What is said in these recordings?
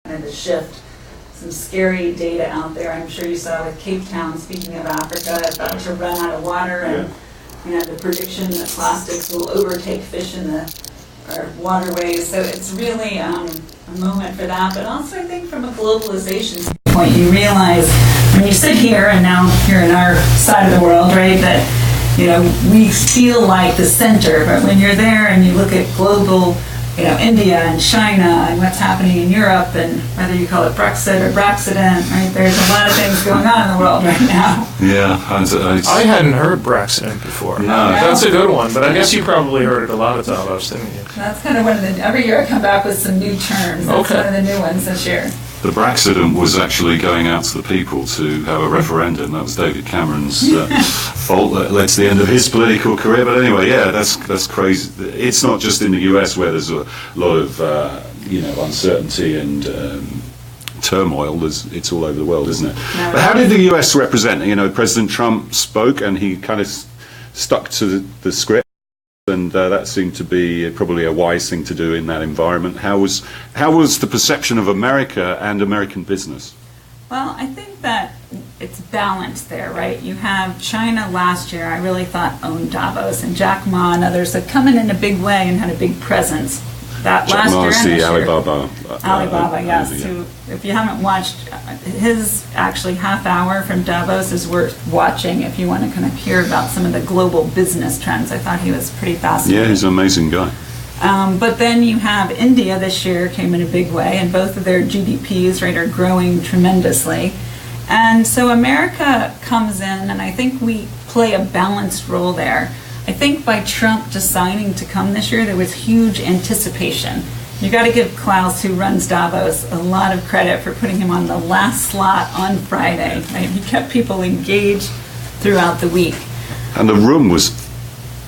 kind of the shift. Some scary data out there. I'm sure you saw with Cape Town, speaking of Africa, about to run out of water, and the prediction that plastics will overtake fish in the waterways. So it's really a moment for that. But also, I think from a globalization standpoint, you realize when you sit here and now here in our side of the world, right, that we feel like the center. But when you're there and you look at global, India and China and what's happening in Europe, and whether you call it Brexit or Brexident, right? There's a lot of things going on in the world right now. Yeah, I hadn't heard Brexident before. No. That's a good one, but I guess you probably heard it a lot of Davos, didn't you? That's kind of one of the, every year I come back with some new terms. That's one of the new ones this year. The Brexident was actually going out to the people to have a referendum. That was David Cameron's fault. That led to the end of his political career. But anyway, yeah, that's crazy. It's not just in the US where there's a lot of uncertainty and turmoil. It's all over the world, isn't it? No, but how did the US represent? President Trump spoke and he kind of stuck to the script. And that seemed to be probably a wise thing to do in that environment. How was the perception of America and American business? Well, I think that it's balanced there, right? You have China last year, I really thought owned Davos, and Jack Ma and others had come in a big way and had a big presence. That Jack last Ma year is and the this year. Alibaba, yes. Who, if you haven't watched his actually half hour from Davos, is worth watching if you want to kind of hear about some of the global business trends. I thought he was pretty fascinating. Yeah, he's an amazing guy. But then you have India this year came in a big way, and both of their GDPs, right, are growing tremendously. And so America comes in, and I think we play a balanced role there. I think by Trump deciding to come this year, there was huge anticipation. You got to give Klaus, who runs Davos, a lot of credit for putting him on the last slot on Friday. Right? He kept people engaged throughout the week. And the room was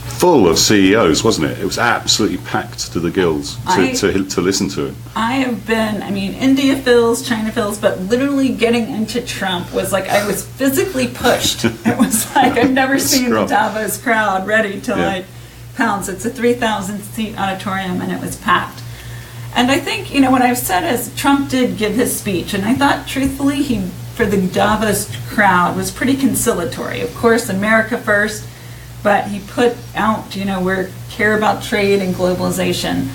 full of CEOs, wasn't it? It was absolutely packed to the gills to listen to it. I have been, India fills, China fills, but literally getting into Trump was like I was physically pushed. It was like I've never seen the Davos crowd ready to pounce. It's a 3,000 seat auditorium and it was packed. And I think, what I've said is Trump did give his speech, and I thought truthfully he, for the Davos crowd, was pretty conciliatory. Of course, America first, but he put out, we care about trade and globalization.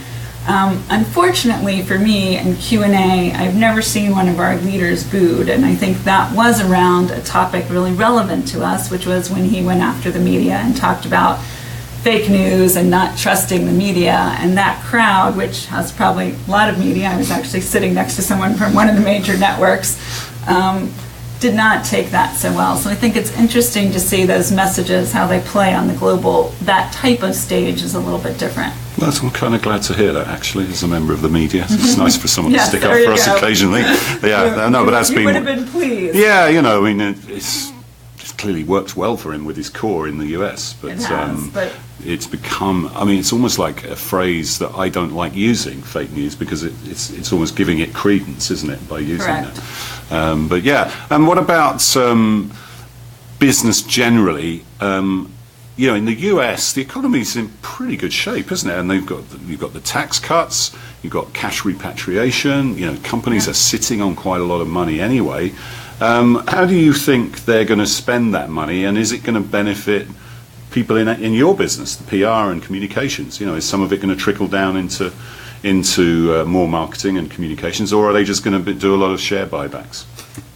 Unfortunately for me in Q&A, I've never seen one of our leaders booed, and I think that was around a topic really relevant to us, which was when he went after the media and talked about fake news and not trusting the media. And that crowd, which has probably a lot of media, I was actually sitting next to someone from one of the major networks, did not take that so well. So I think it's interesting to see those messages, how they play on the global, that type of stage is a little bit different. Well, I'm kind of glad to hear that, actually, as a member of the media. It's nice for someone to stick up for us occasionally. Yeah, no, but that's been... You would have been pleased. Yeah, it's clearly worked well for him with his core in the US, but it's become, it's almost like a phrase that I don't like using, fake news, because it's almost giving it credence, isn't it, by using Correct. that. But yeah, and what about business generally? In the US, the economy's in pretty good shape, isn't it? And you've got the tax cuts, you've got cash repatriation. Companies are sitting on quite a lot of money anyway. How do you think they're going to spend that money, and is it going to benefit people in your business, the PR and communications? Is some of it going to trickle down into more marketing and communications, or are they just going to do a lot of share buybacks?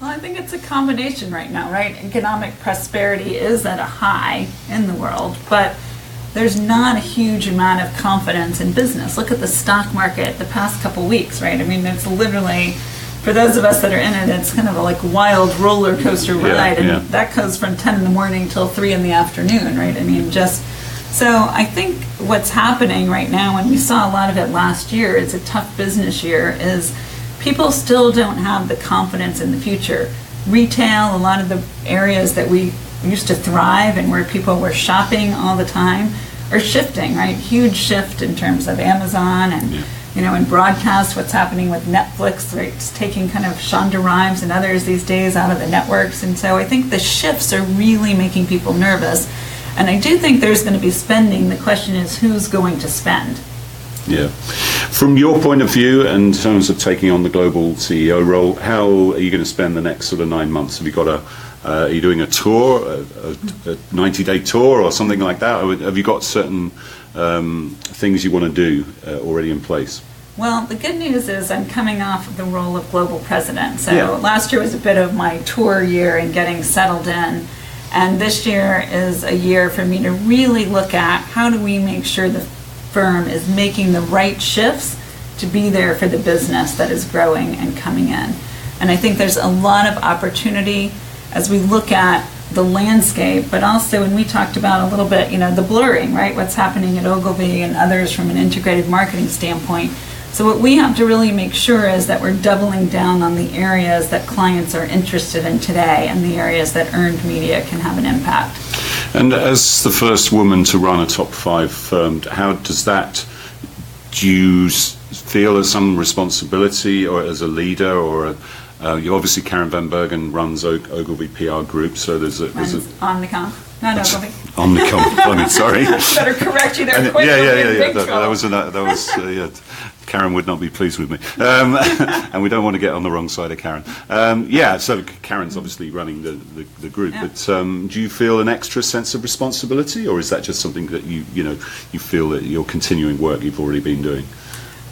Well, I think it's a combination right now, right? Economic prosperity is at a high in the world, but there's not a huge amount of confidence in business. Look at the stock market the past couple weeks, right? It's literally, for those of us that are in it, it's kind of a wild roller coaster ride, and that goes from 10 in the morning till 3 in the afternoon, right? So I think what's happening right now, and we saw a lot of it last year, it's a tough business year, is people still don't have the confidence in the future. Retail, a lot of the areas that we used to thrive and where people were shopping all the time are shifting, right? Huge shift in terms of Amazon and, in broadcast, what's happening with Netflix, right? It's taking kind of Shonda Rhimes and others these days out of the networks. And so I think the shifts are really making people nervous. And I do think there's going to be spending. The question is who's going to spend? Yeah. From your point of view, in terms of taking on the global CEO role, how are you going to spend the next sort of 9 months? Have you got are you doing a tour, a 90-day tour or something like that? Or have you got certain things you want to do already in place? Well, the good news is I'm coming off of the role of global president. So last year was a bit of my tour year and getting settled in. And this year is a year for me to really look at how do we make sure the firm is making the right shifts to be there for the business that is growing and coming in. And I think there's a lot of opportunity as we look at the landscape, but also when we talked about a little bit, the blurring, right? What's happening at Ogilvy and others from an integrated marketing standpoint. So what we have to really make sure is that we're doubling down on the areas that clients are interested in today and the areas that earned media can have an impact. And as the first woman to run a top 5 firm, how does that, do you feel as some responsibility or as a leader or you obviously Karen Van Bergen runs Ogilvy PR Group, so there's a Omnicom, not Ogilvy. Omnicom, sorry. Better correct you there. That was Karen would not be pleased with me, and we don't want to get on the wrong side of Karen. So Karen's obviously running the group, but do you feel an extra sense of responsibility, or is that just something that you feel that you're continuing work you've already been doing?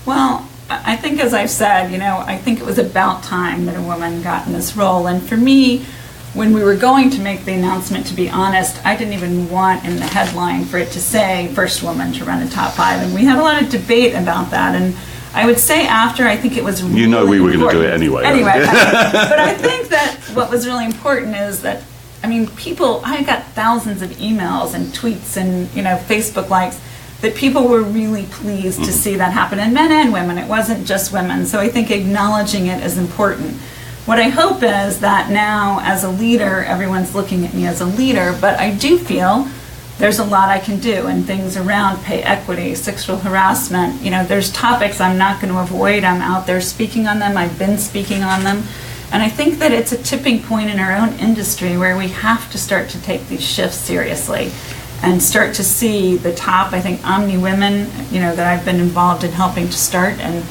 Well, I think, as I've said, I think it was about time that a woman got in this role. And for me, when we were going to make the announcement, to be honest, I didn't even want in the headline for it to say first woman to run a top 5. And we had a lot of debate about that. And I would say after, I think it was really we were going to do it anyway. But I think that what was really important is that, I got thousands of emails and tweets and, Facebook likes, that people were really pleased to see that happen, and men and women. It wasn't just women. So I think acknowledging it is important. What I hope is that now, as a leader, everyone's looking at me as a leader, but I do feel there's a lot I can do, and things around pay equity, sexual harassment. There's topics I'm not going to avoid. I'm out there speaking on them. I've been speaking on them. And I think that it's a tipping point in our own industry where we have to start to take these shifts seriously and start to see the top, I think, Omni Women, that I've been involved in helping to start. And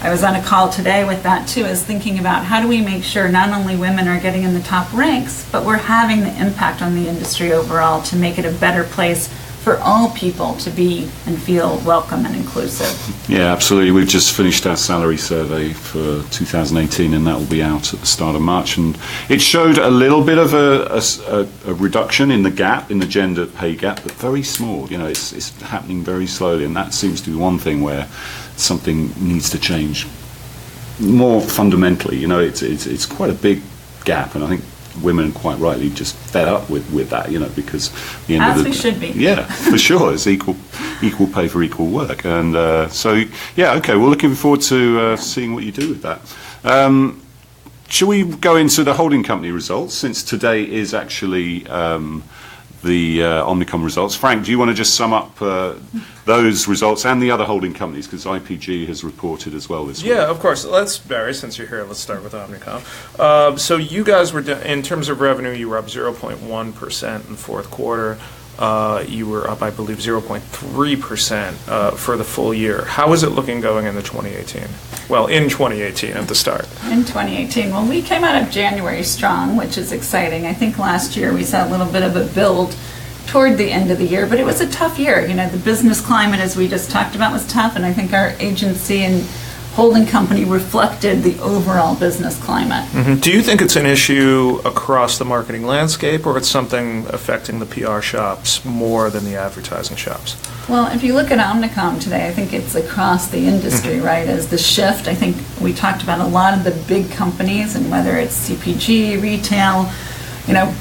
I was on a call today with that too, is thinking about how do we make sure not only women are getting in the top ranks, but we're having the impact on the industry overall to make it a better place for all people to be and feel welcome and inclusive. Yeah, absolutely. We've just finished our salary survey for 2018, and that will be out at the start of March. And it showed a little bit of a reduction in the gap, in the gender pay gap, but very small. It's happening very slowly, and that seems to be one thing where something needs to change more fundamentally. It's quite a big gap, and I think women quite rightly just fed up with that, because the end as of the we should be. Yeah, for sure. It's equal pay for equal work, and we're looking forward to seeing what you do with that. Shall we go into the holding company results, since today is actually the Omnicom results? Frank, do you want to just sum up those results and the other holding companies, because IPG has reported as well this week? Yeah, of course. Barry, since you're here, let's start with Omnicom. So you guys were, in terms of revenue, you were up 0.1% in the fourth quarter. You were up, I believe, 0.3% for the full year. How is it looking going into 2018? Well, in 2018 at the start. In 2018. Well, we came out of January strong, which is exciting. I think last year we saw a little bit of a build toward the end of the year, but it was a tough year. The business climate, as we just talked about, was tough, and I think our agency and holding company reflected the overall business climate. Mm-hmm. Do you think it's an issue across the marketing landscape, or it's something affecting the PR shops more than the advertising shops? Well, if you look at Omnicom today, I think it's across the industry, right? As the shift, I think we talked about a lot of the big companies, and whether it's CPG, retail,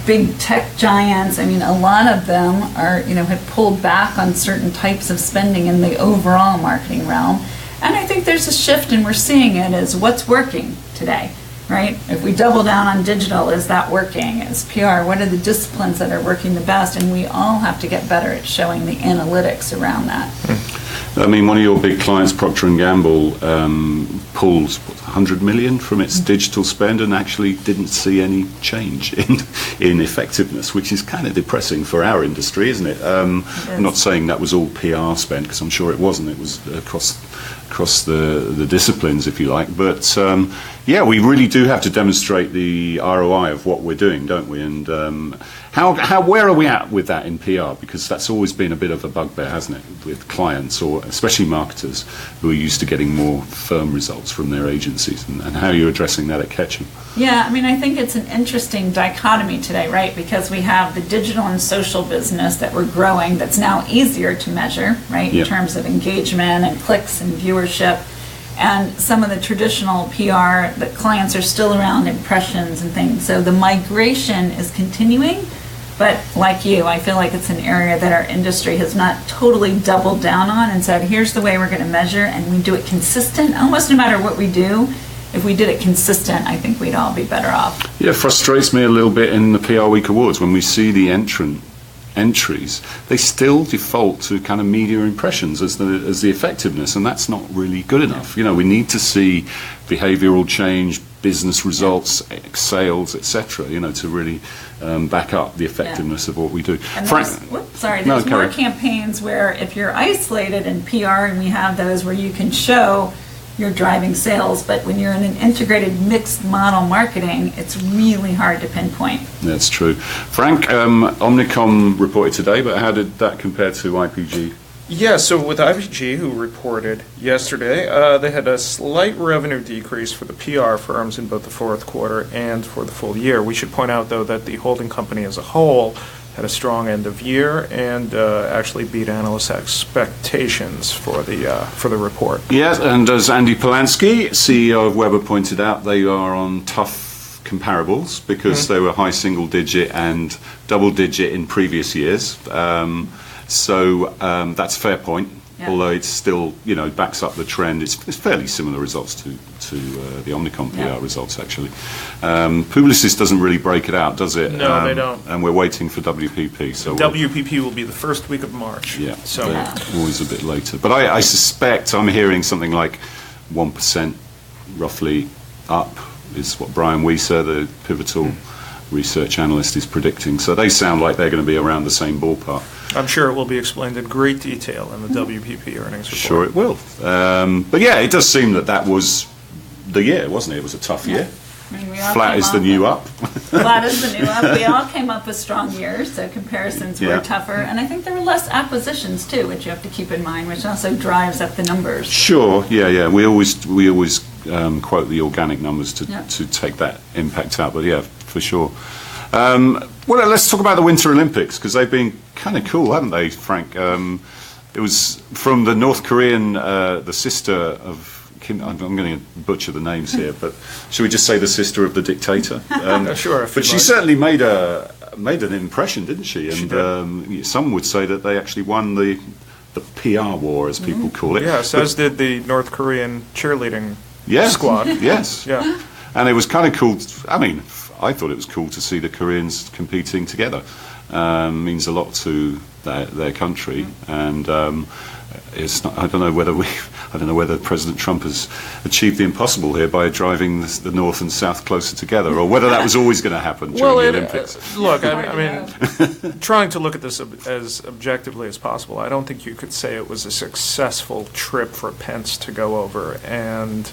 big tech giants. A lot of them are, have pulled back on certain types of spending in the overall marketing realm. And I think there's a shift, and we're seeing it as what's working today, right? If we double down on digital, is that working? Is PR, what are the disciplines that are working the best? And we all have to get better at showing the analytics around that. One of your big clients, Procter & Gamble, pulled 100 million from its digital spend and actually didn't see any change in effectiveness, which is kind of depressing for our industry, isn't it? I'm not saying that was all PR spend, because I'm sure it wasn't. It was across the disciplines, if you like. But yeah, we really do have to demonstrate the ROI of what we're doing, don't we? And where are we at with that in PR? Because that's always been a bit of a bugbear, hasn't it, with clients, or especially marketers who are used to getting more firm results from their agencies, and how you're addressing that at Ketchum. Yeah, I mean, I think it's an interesting dichotomy today, right? Because we have the digital and social business that we're growing that's now easier to measure, right, in terms of engagement and clicks and viewership. And some of the traditional PR, the clients are still around impressions and things. So the migration is continuing. But like you, I feel like it's an area that our industry has not totally doubled down on and said, here's the way we're going to measure, and we do it consistent. Almost no matter what we do, if we did it consistent, I think we'd all be better off. Yeah, it frustrates me a little bit in the PR Week Awards when we see the entries, they still default to kind of media impressions as the effectiveness, and that's not really good enough. You know, we need to see behavioural change, business results, sales, etc. You know, to really back up the effectiveness of what we do. And there's more campaigns where if you're isolated in PR, and we have those where you can show you're driving sales, but when you're in an integrated mixed model marketing, it's really hard to pinpoint. That's true. Frank, Omnicom reported today, but how did that compare to IPG? Yeah, so with IPG, who reported yesterday, they had a slight revenue decrease for the PR firms in both the fourth quarter and for the full year. We should point out, though, that the holding company as a whole had a strong end of year and actually beat analysts' expectations for the report. Yes, and as Andy Polanski, CEO of Weber, pointed out, they are on tough comparables because they were high single-digit and double-digit in previous years. So that's a fair point. Yeah. Although it's still, you know, backs up the trend. It's fairly similar results to the Omnicom PR results, actually. Publicis doesn't really break it out, does it? No, they don't. And we're waiting for WPP. So WPP will be the first week of March. Yeah, so always a bit later. But I suspect I'm hearing something like 1% roughly up is what Brian Weiser, the Pivotal research analyst, is predicting. So they sound like they're going to be around the same ballpark. I'm sure it will be explained in great detail in the WPP earnings report. Sure it will. But yeah, it does seem that was the year, wasn't it? It was a tough year. I mean, flat is the new up. Flat is the new up. We all came up with strong years, so comparisons were tougher. And I think there were less acquisitions, too, which you have to keep in mind, which also drives up the numbers. Sure, yeah. We always quote the organic numbers to take that impact out. But yeah, for sure. Well, let's talk about the Winter Olympics, because they've been kind of cool, haven't they, Frank? It was from the North Korean, the sister of Kim, I'm going to butcher the names here, but should we just say the sister of the dictator? Sure. But she certainly made an impression, didn't she? And some would say that they actually won the PR war, as people call it. Yes, as did the North Korean cheerleading squad. Yes. Yeah. And it was kind of cool. I thought it was cool to see the Koreans competing together. Means a lot to their country, and it's not, I don't know whether President Trump has achieved the impossible here by driving the North and South closer together, or whether that was always going to happen during the Olympics. Look, I mean, trying to look at this as objectively as possible, I don't think you could say it was a successful trip for Pence to go over, and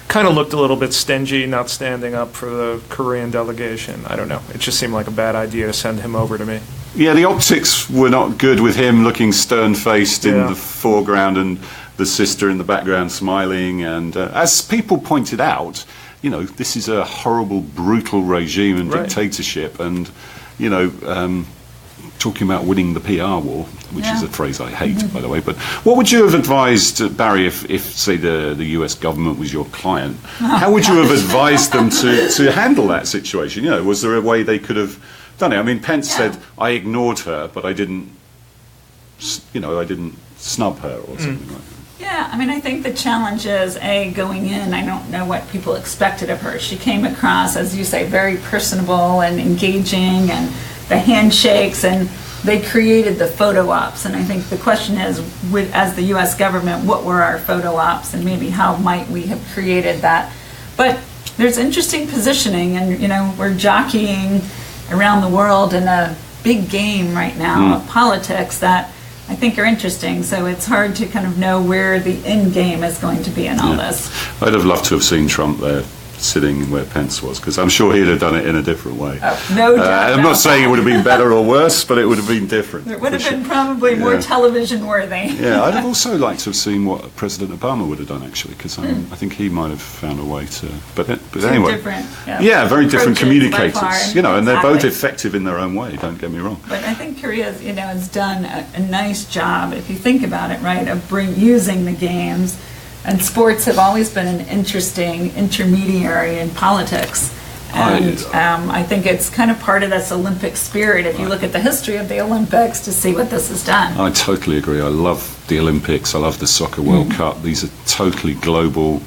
kind of looked a little bit stingy, not standing up for the Korean delegation. I don't know. It just seemed like a bad idea to send him over to me. Yeah, the optics were not good with him looking stern-faced in the foreground and the sister in the background smiling. And as people pointed out, you know, this is a horrible, brutal regime and dictatorship. And, you know, talking about winning the PR war, which is a phrase I hate, by the way. But what would you have advised, Barry, if say, the US government was your client? How would you have advised them to handle that situation? You know, was there a way they could have done it? I mean, Pence said, I ignored her, but I didn't snub her or something like that. Yeah, I mean, I think the challenge is, going in, I don't know what people expected of her. She came across, as you say, very personable and engaging, and the handshakes, and they created the photo ops. And I think the question is, as the U.S. government, what were our photo ops, and maybe how might we have created that But there's interesting positioning, and we're jockeying around the world in a big game right now of politics that I think are interesting. So it's hard to kind of know where the end game is going to be in all this. I'd have loved to have seen Trump there, sitting where Pence was, because I'm sure he'd have done it in a different way. No doubt. I'm not saying it would have been better or worse, but it would have been different. It would have been probably more television worthy. Yeah, I'd have also liked to have seen what President Obama would have done, actually, because I think he might have found a way to. But anyway, different, very different communicators. And they're both exactly. effective in their own way. Don't get me wrong. But I think Korea, has done a nice job, if you think about it, right, of using the games. And sports have always been an interesting intermediary in politics. And I think it's kind of part of this Olympic spirit, if you look at the history of the Olympics, to see what this has done. I totally agree. I love the Olympics. I love the Soccer World Cup. These are totally global.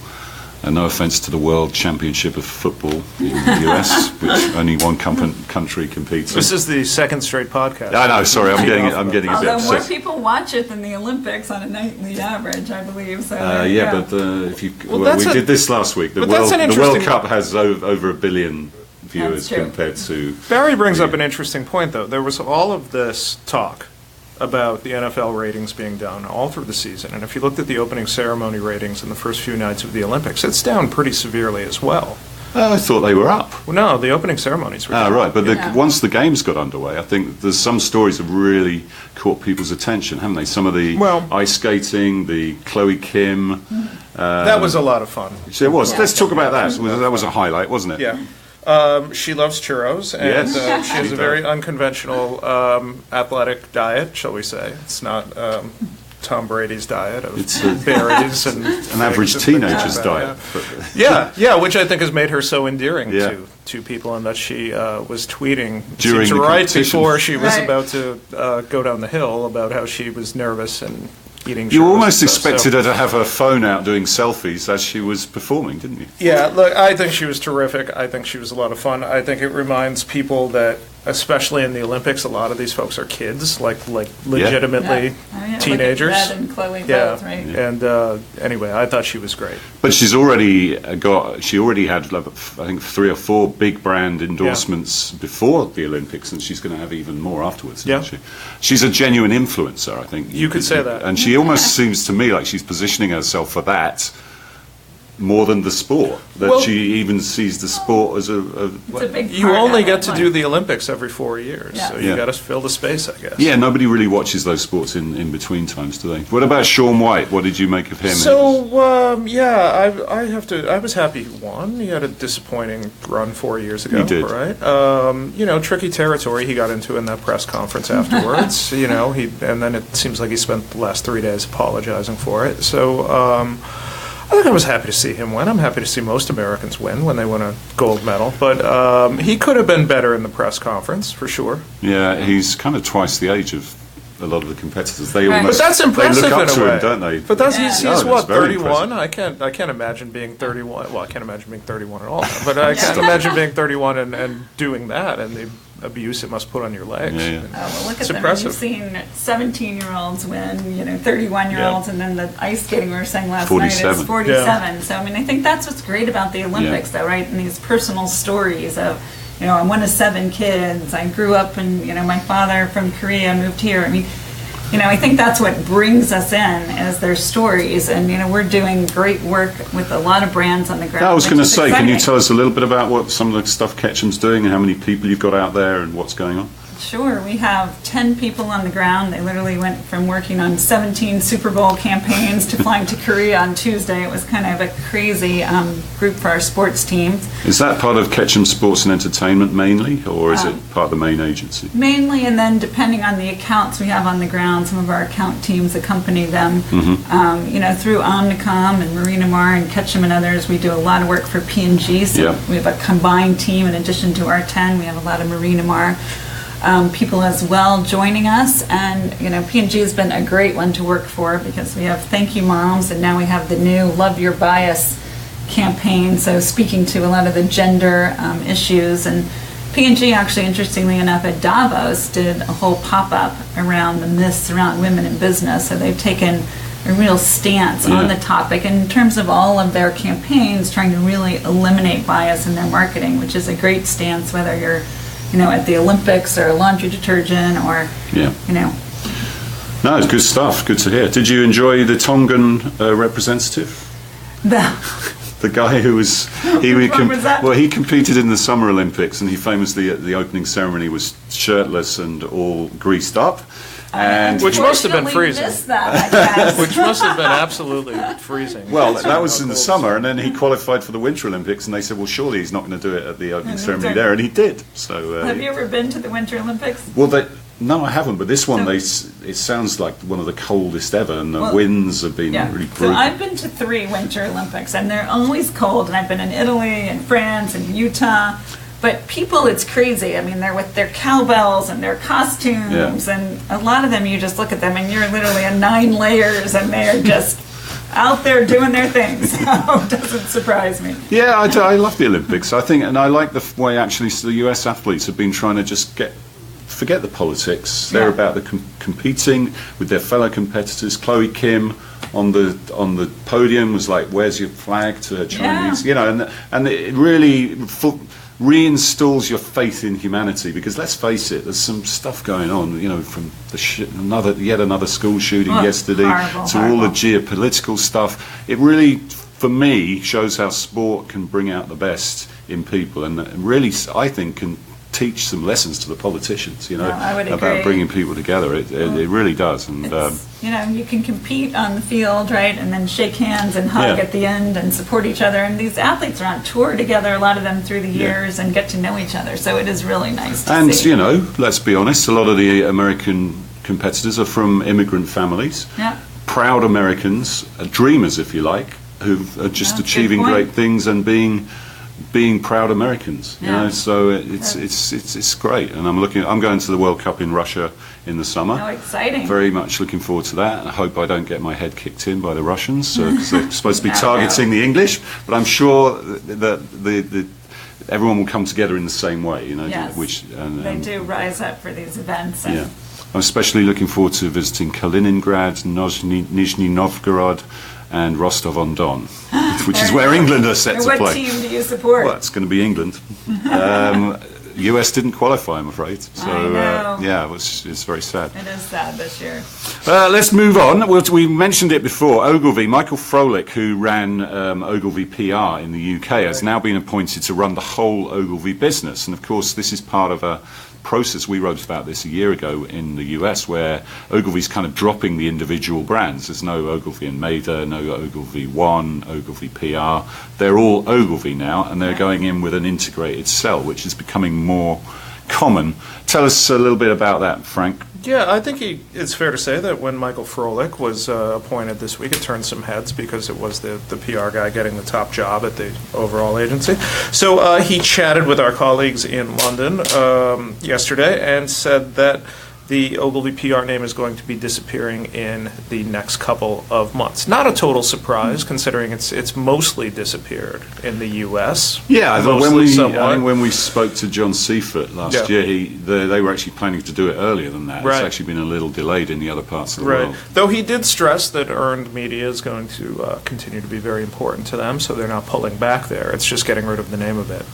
And no offence to the World Championship of Football in the US, which only one country competes in. This is the second straight podcast. I know, sorry, I'm getting a bit Although more upset. people watch it than the Olympics on a nightly average, I believe. So but if you, we did this last week. The that's World Cup has over 1 billion viewers compared to. Barry brings up an interesting point, though. There was all of this talk about the NFL ratings being down all through the season. And if you looked at the opening ceremony ratings in the first few nights of the Olympics, it's down pretty severely as well. I thought they were up. Well, no, the opening ceremonies were down. Right. But once the games got underway, I think there's some stories that really caught people's attention, haven't they? Some of the ice skating, the Chloe Kim. That was a lot of fun. It was. Yeah. Let's talk about that. That was a highlight, wasn't it? Yeah. She loves churros, and she has a very unconventional athletic diet, shall we say. It's not Tom Brady's diet of berries and an average teenager's diet. Which I think has made her so endearing to people, and that she was tweeting during right before she was about to go down the hill about how she was nervous and eating. You almost expected her to have her phone out doing selfies as she was performing, didn't you? Yeah, look, I think she was terrific. I think she was a lot of fun. I think it reminds people that, especially in the Olympics, a lot of these folks are kids, like legitimately teenagers. Like Red and Chloe both, right? And anyway, I thought she was great. But she's already had, I think, 3 or 4 big brand endorsements before the Olympics, and she's going to have even more afterwards, isn't she? She's a genuine influencer, I think. You could say that. And she almost seems to me like she's positioning herself for that more than the sport. She even sees the sport as a big you only get to do the Olympics every 4 years, so you got to fill the space, I guess. Yeah, nobody really watches those sports in between times, do they? What about Shaun White? What did you make of him? So I was happy he won. He had a disappointing run 4 years ago. He did, right? Tricky territory he got into in that press conference afterwards. And then it seems like he spent the last 3 days apologizing for it. So. I think I was happy to see him win. I'm happy to see most Americans win when they win a gold medal. But he could have been better in the press conference, for sure. Yeah, he's kind of twice the age of a lot of the competitors. They Right. almost But that's impressive they look up in a to way. him, don't they? But that's he's that's what, very 31? impressive. I can't imagine being 31. Well, I can't imagine being 31 at all. But I can't imagine being 31 and doing that and the abuse it must put on your legs. Yeah. Well, look It's at them. impressive. You've seen 17-year-olds win, 31-year-olds, and then the ice skating we were saying last 47. night is 47. Yeah. So, I think that's what's great about the Olympics, though, right? And these personal stories of, I'm one of 7 kids. I grew up and, my father from Korea moved here. I think that's what brings us in, is their stories. And, we're doing great work with a lot of brands on the ground. I was going to say, exciting. can you tell us a little bit about what some of the stuff Ketchum's doing and how many people you've got out there and what's going on? Sure. We have 10 people on the ground. They literally went from working on 17 Super Bowl campaigns to flying to Korea on Tuesday. It was kind of a crazy group for our sports teams. Is that part of Ketchum Sports and Entertainment mainly, or is it part of the main agency? Mainly, and then depending on the accounts we have on the ground, some of our account teams accompany them. Through Omnicom and Marina Mar and Ketchum and others, we do a lot of work for P&G. So we have a combined team. In addition to our 10, we have a lot of Marina Mar people as well joining us, and P&G has been a great one to work for because we have Thank You Moms, and now we have the new Love Your Bias campaign, so speaking to a lot of the gender issues. And P&G actually, interestingly enough, at Davos did a whole pop-up around the myths around women in business. So they've taken a real stance on the topic in terms of all of their campaigns, trying to really eliminate bias in their marketing, which is a great stance, whether you're, at the Olympics or laundry detergent or, No, it's good stuff. Good to hear. Did you enjoy the Tongan representative? The guy who was he competed in the Summer Olympics, and he famously at the opening ceremony was shirtless and all greased up. And which must have been freezing. That, I guess. Which must have been absolutely freezing. Well, that was in the summer, and then he qualified for the Winter Olympics, and they said, well, surely he's not going to do it at the opening ceremony there, and he did. So, have you ever been to the Winter Olympics? Well, no, I haven't, but this one, it sounds like one of the coldest ever, and the winds have been really brutal. So I've been to 3 Winter Olympics, and they're always cold, and I've been in Italy and France and Utah. But people, it's crazy. I mean, they're with their cowbells and their costumes, and a lot of them, you just look at them, and you're literally in 9 layers, and they're just out there doing their thing. So it doesn't surprise me. Yeah, I love the Olympics. I think, and I like the way actually the US athletes have been trying to just forget the politics. They're about the competing with their fellow competitors. Chloe Kim on the podium was like, "Where's your flag?" to her Chinese, and it really reinstalls your faith in humanity, because let's face it, there's some stuff going on, from yet another school shooting yesterday to all the geopolitical stuff. It really, for me, shows how sport can bring out the best in people, and really, I think, can teach some lessons to the politicians, about bringing people together. It really does. And you can compete on the field, right, and then shake hands and hug at the end and support each other. And these athletes are on tour together, a lot of them through the years, and get to know each other. So it is really nice to see. And let's be honest, a lot of the American competitors are from immigrant families. Yeah. Proud Americans, dreamers, if you like, who are just achieving great things and being proud Americans, so it's great, and I'm going to the World Cup in Russia in the summer. Oh, exciting! Very much looking forward to that, and I hope I don't get my head kicked in by the Russians, because they're supposed to be targeting the English. But I'm sure that everyone will come together in the same way, Yes. They do rise up for these events. And I'm especially looking forward to visiting Kaliningrad, Nizhny Novgorod, and Rostov-on-Don, which is where England are set to play. What team do you support? Well, it's going to be England. US didn't qualify, I'm afraid. So, I know. It's very sad. It is sad this year. Let's move on. We mentioned it before. Ogilvy, Michael Froelich, who ran Ogilvy PR in the UK, has now been appointed to run the whole Ogilvy business. And, of course, this is part of a process. We wrote about this a year ago in the US, where Ogilvy's kind of dropping the individual brands. There's no Ogilvy and Maida, no Ogilvy One, Ogilvy PR. They're all Ogilvy now, and they're going in with an integrated sell, which is becoming more common. Tell us a little bit about that, Frank. Yeah, I think it's fair to say that when Michael Froelich was appointed this week, it turned some heads, because it was the PR guy getting the top job at the overall agency. So he chatted with our colleagues in London yesterday and said that the Ogilvy PR name is going to be disappearing in the next couple of months. Not a total surprise, considering it's mostly disappeared in the U.S. Yeah, I think when we spoke to John Seifert last year, they were actually planning to do it earlier than that. Right. It's actually been a little delayed in the other parts of the world. Though he did stress that earned media is going to continue to be very important to them, so they're not pulling back there. It's just getting rid of the name of it.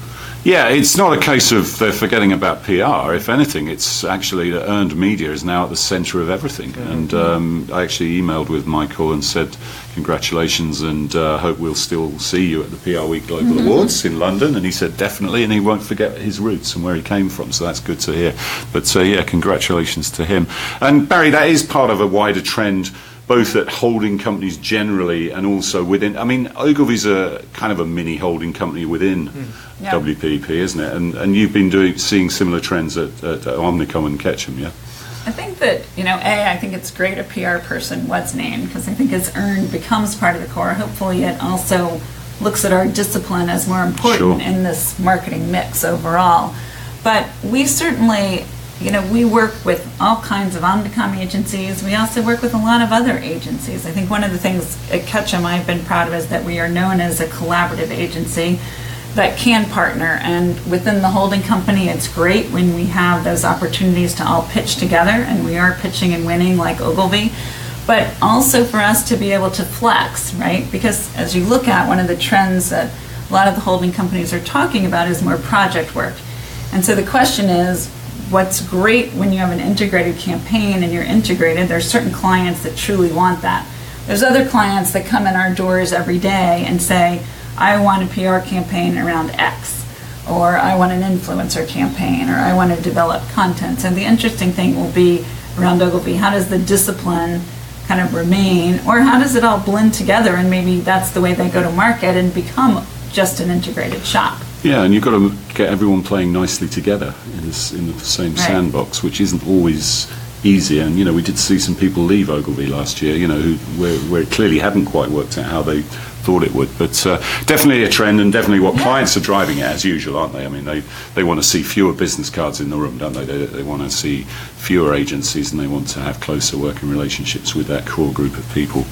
Yeah, it's not a case of they're forgetting about PR. If anything, it's actually that earned media is now at the centre of everything. And I actually emailed with Michael and said, congratulations, and hope we'll still see you at the PR Week Global Awards in London. And he said, definitely, and he won't forget his roots and where he came from, so that's good to hear. But congratulations to him. And Barry, that is part of a wider trend, both at holding companies generally and also within. I mean, Ogilvy's a kind of a mini holding company within WPP, isn't it? And you've been seeing similar trends at Omnicom and Ketchum, yeah? I think that, I think it's great a PR person was named, because I think as earned becomes part of the core. Hopefully it also looks at our discipline as more important in this marketing mix overall. But we certainly, we work with all kinds of Omnicom agencies. We also work with a lot of other agencies. I think one of the things at Ketchum I've been proud of is that we are known as a collaborative agency that can partner, and within the holding company it's great when we have those opportunities to all pitch together, and we are pitching and winning like Ogilvy. but also for us to be able to flex, right? Because as you look at, one of the trends that a lot of the holding companies are talking about is more project work. And so the question is, what's great when you have an integrated campaign and you're integrated, there's certain clients that truly want that. There's other clients that come in our doors every day and say, I want a PR campaign around X, or I want an influencer campaign, or I want to develop content. And the interesting thing will be around Ogilvy, how does the discipline kind of remain, or how does it all blend together, and maybe that's the way they go to market and become just an integrated shop. Yeah, and you've got to get everyone playing nicely together in the same sandbox, which isn't always easy. And we did see some people leave Ogilvy last year, where it clearly hadn't quite worked out how they thought it would. But definitely a trend, and definitely what clients are driving at, as usual, aren't they? I mean, they want to see fewer business cards in the room, don't they? They want to see fewer agencies, and they want to have closer working relationships with that core group of people.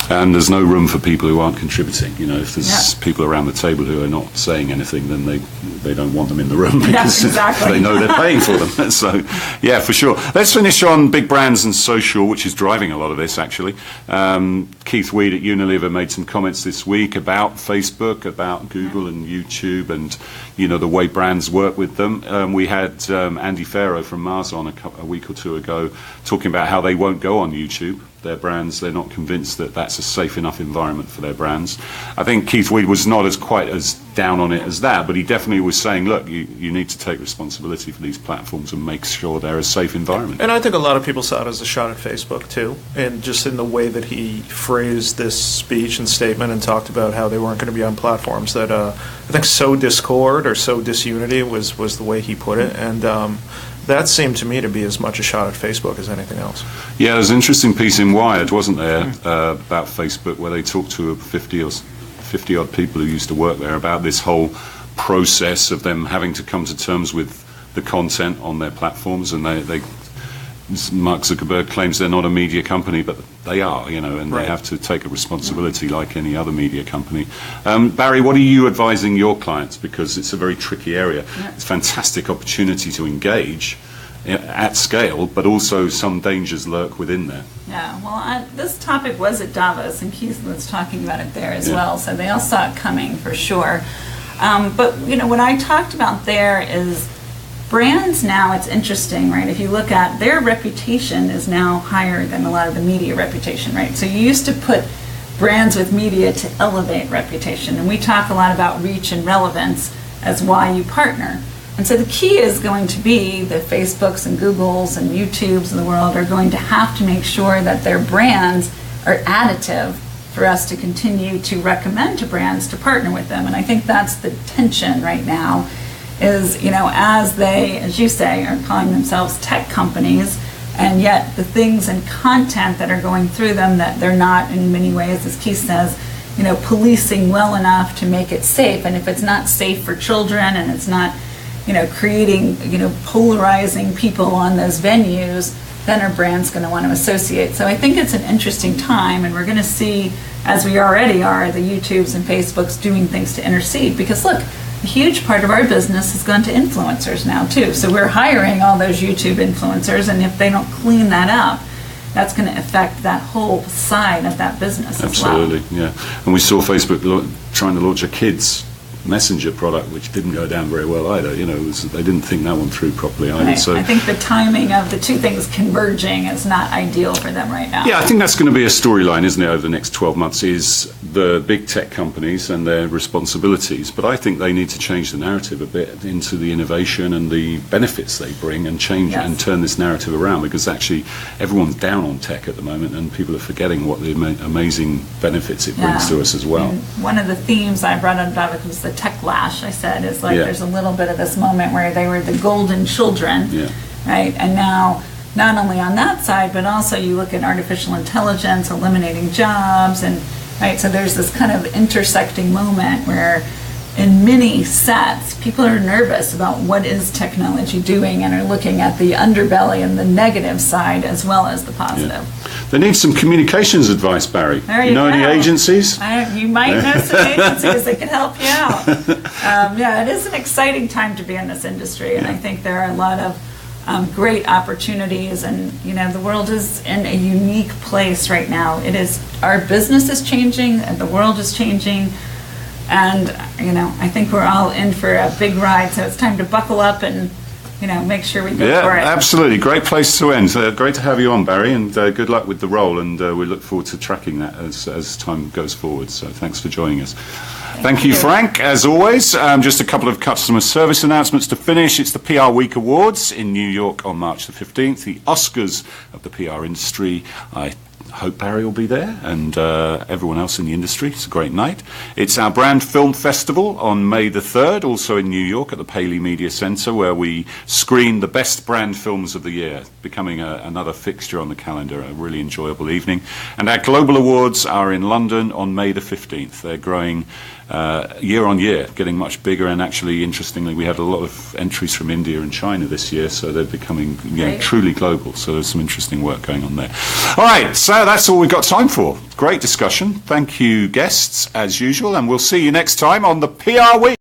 And there's no room for people who aren't contributing. If there's people around the table who are not saying anything, then they don't want them in the room, because they know they're paying for them. So, yeah, for sure. Let's finish on big brands and social, which is driving a lot of this, actually. Keith Weed at Unilever made some comments this week about Facebook, about Google and YouTube, and the way brands work with them. We had Andy Farrow from Mars on a week or two ago talking about how they won't go on YouTube. Their brands, they're not convinced that that's a safe enough environment for their brands. I think Keith Weed was not quite as down on it as that, but he definitely was saying, look, you need to take responsibility for these platforms and make sure they're a safe environment. And I think a lot of people saw it as a shot at Facebook too, and just in the way that he phrased this speech and statement and talked about how they weren't going to be on platforms that I think sow discord or sow disunity was the way he put it, and that seemed to me to be as much a shot at Facebook as anything else. Yeah, there's an interesting piece in Wired, wasn't there, about Facebook, where they talked to 50-odd people who used to work there about this whole process of them having to come to terms with the content on their platforms, and they Mark Zuckerberg claims they're not a media company, but they are, and they have to take a responsibility like any other media company. Barry, what are you advising your clients? Because it's a very tricky area. It's a fantastic opportunity to engage at scale, but also some dangers lurk within there. Yeah, well, this topic was at Davos, and Keith was talking about it there as well, so they all saw it coming for sure. But, what I talked about there is brands now, it's interesting, right? If you look at their reputation is now higher than a lot of the media reputation, right? So you used to put brands with media to elevate reputation, and we talk a lot about reach and relevance as why you partner. And so the key is going to be the Facebooks and Googles and YouTubes in the world are going to have to make sure that their brands are additive for us to continue to recommend to brands to partner with them. And I think that's the tension right now is, as they, as you say, are calling themselves tech companies, and yet the things and content that are going through them that they're not in many ways, as Keith says, policing well enough to make it safe. And if it's not safe for children and it's not, creating, polarizing people on those venues, then our brand's going to want to associate. So I think it's an interesting time, and we're going to see, as we already are, the YouTubes and Facebooks doing things to intercede. Because look, a huge part of our business has gone to influencers now too. So we're hiring all those YouTube influencers, and if they don't clean that up, that's going to affect that whole side of that business as well. Absolutely, yeah. And we saw Facebook trying to launch a kids messenger product, which didn't go down very well either. They didn't think that one through properly either. Right. So I think the timing of the two things converging is not ideal for them right now. Yeah, I think that's going to be a storyline, isn't it, over the next 12 months, is the big tech companies and their responsibilities. But I think they need to change the narrative a bit into the innovation and the benefits they bring, and change and turn this narrative around, because actually everyone's down on tech at the moment, and people are forgetting what the amazing benefits it brings to us as well. And one of the themes I brought up about it was the tech lash, I said, is like there's a little bit of this moment where they were the golden children, right? And now, not only on that side, but also you look at artificial intelligence eliminating jobs, and right, so there's this kind of intersecting moment where in many sets, people are nervous about what is technology doing, and are looking at the underbelly and the negative side as well as the positive. Yeah. They need some communications advice, Barry. There you go. Any agencies? You might know some agencies that can help you out. It is an exciting time to be in this industry, and I think there are a lot of great opportunities, and the world is in a unique place right now. Our business is changing, and the world is changing, and I think we're all in for a big ride. So it's time to buckle up and make sure we go for it. Yeah, absolutely. Great place to end. Great to have you on, Barry, and good luck with the role. And we look forward to tracking that as time goes forward. So thanks for joining us. Thank you, Frank, as always. Just a couple of customer service announcements to finish. It's the PR Week Awards in New York on March the 15th, the Oscars of the PR industry. I hope Barry will be there, and everyone else in the industry. It's a great night. It's our Brand Film Festival on May the 3rd, also in New York at the Paley Media Center, where we screen the best brand films of the year, becoming another fixture on the calendar, a really enjoyable evening. And our Global Awards are in London on May the 15th. They're growing year on year, getting much bigger, and actually, interestingly, we had a lot of entries from India and China this year, so they're becoming truly global. So there's some interesting work going on there. All right, so that's all we've got time for. Great discussion. Thank you, guests, as usual, and we'll see you next time on the PR Week.